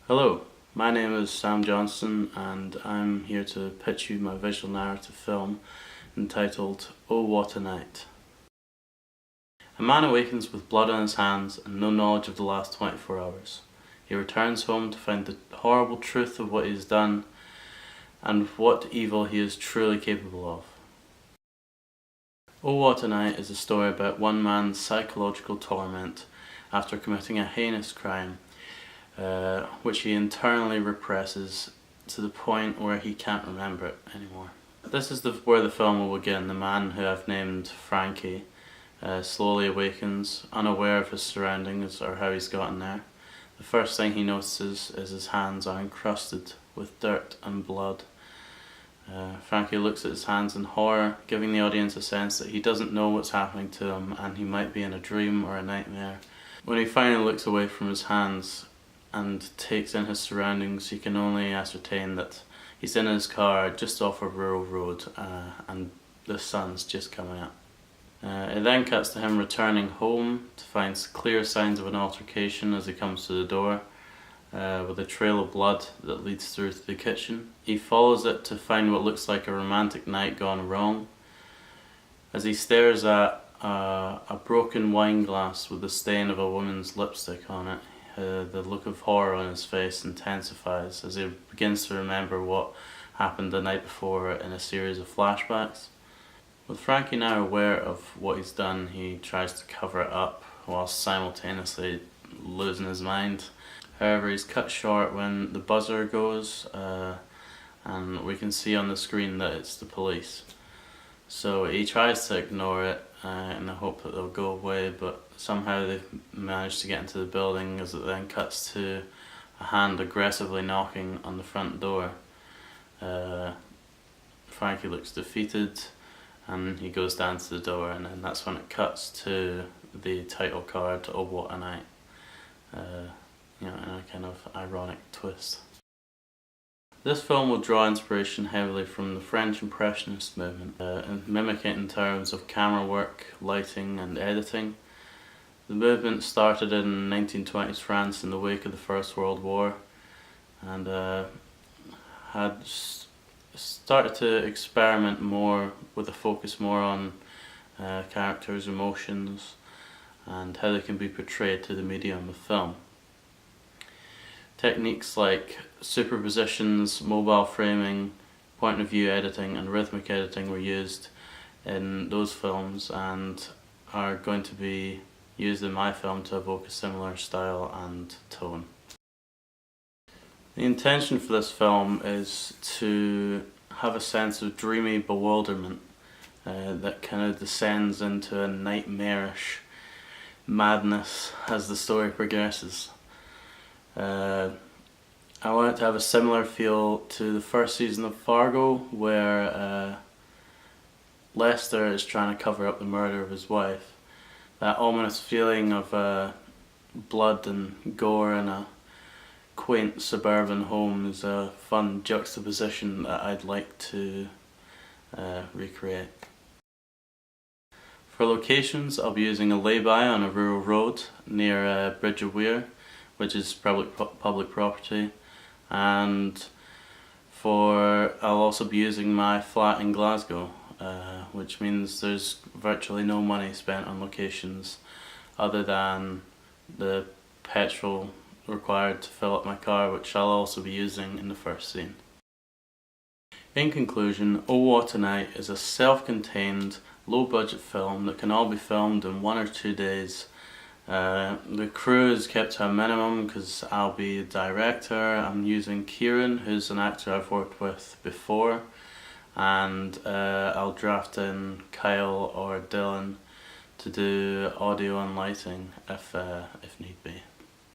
Hello, my name is Sam Johnson and I'm here to pitch you my visual narrative film entitled Oh What a Night. A man awakens with blood on his hands and no knowledge of the last 24 hours. He returns home to find the horrible truth of what he has done and what evil he is truly capable of. Oh What a Night is a story about one man's psychological torment after committing a heinous crime, which he internally represses to the point where he can't remember it anymore. This is where the film will begin. The man who I've named Frankie slowly awakens, unaware of his surroundings or how he's gotten there. The first thing he notices is his hands are encrusted with dirt and blood. Frankie looks at his hands in horror, giving the audience a sense that he doesn't know what's happening to him and he might be in a dream or a nightmare. When he finally looks away from his hands and takes in his surroundings, he can only ascertain that he's in his car just off a rural road and the sun's just coming up. It then cuts to him returning home to find clear signs of an altercation as he comes to the door, with a trail of blood that leads through to the kitchen. He follows it to find what looks like a romantic night gone wrong. As he stares at a broken wine glass with the stain of a woman's lipstick on it, the look of horror on his face intensifies as he begins to remember what happened the night before in a series of flashbacks. With Frankie now aware of what he's done, he tries to cover it up whilst simultaneously losing his mind. However, he's cut short when the buzzer goes and we can see on the screen that it's the police. So he tries to ignore it in the hope that they'll go away, but somehow they've managed to get into the building as it then cuts to a hand aggressively knocking on the front door. Frankie looks defeated and he goes down to the door, and then that's when it cuts to the title card, Oh What a Night. In a kind of ironic twist. This film will draw inspiration heavily from the French Impressionist movement, and mimic it in terms of camera work, lighting and editing. The movement started in 1920s France in the wake of the First World War, and had started to experiment more with a focus more on characters' emotions and how they can be portrayed to the medium of film. Techniques like superpositions, mobile framing, point of view editing and rhythmic editing were used in those films and are going to be used in my film to evoke a similar style and tone. The intention for this film is to have a sense of dreamy bewilderment that kind of descends into a nightmarish madness as the story progresses. I want it to have a similar feel to the first season of Fargo, where Lester is trying to cover up the murder of his wife. That ominous feeling of blood and gore in a quaint suburban home is a fun juxtaposition that I'd like to recreate. For locations, I'll be using a lay-by on a rural road near Bridge of Weir, which is public property, and I'll also be using my flat in Glasgow, which means there's virtually no money spent on locations other than the petrol required to fill up my car, which I'll also be using in the first scene. In conclusion, Oh What a Night is a self-contained, low-budget film that can all be filmed in 1 or 2 days. The crew is kept to a minimum because I'll be the director. I'm using Kieran, who's an actor I've worked with before, and I'll draft in Kyle or Dylan to do audio and lighting if need be.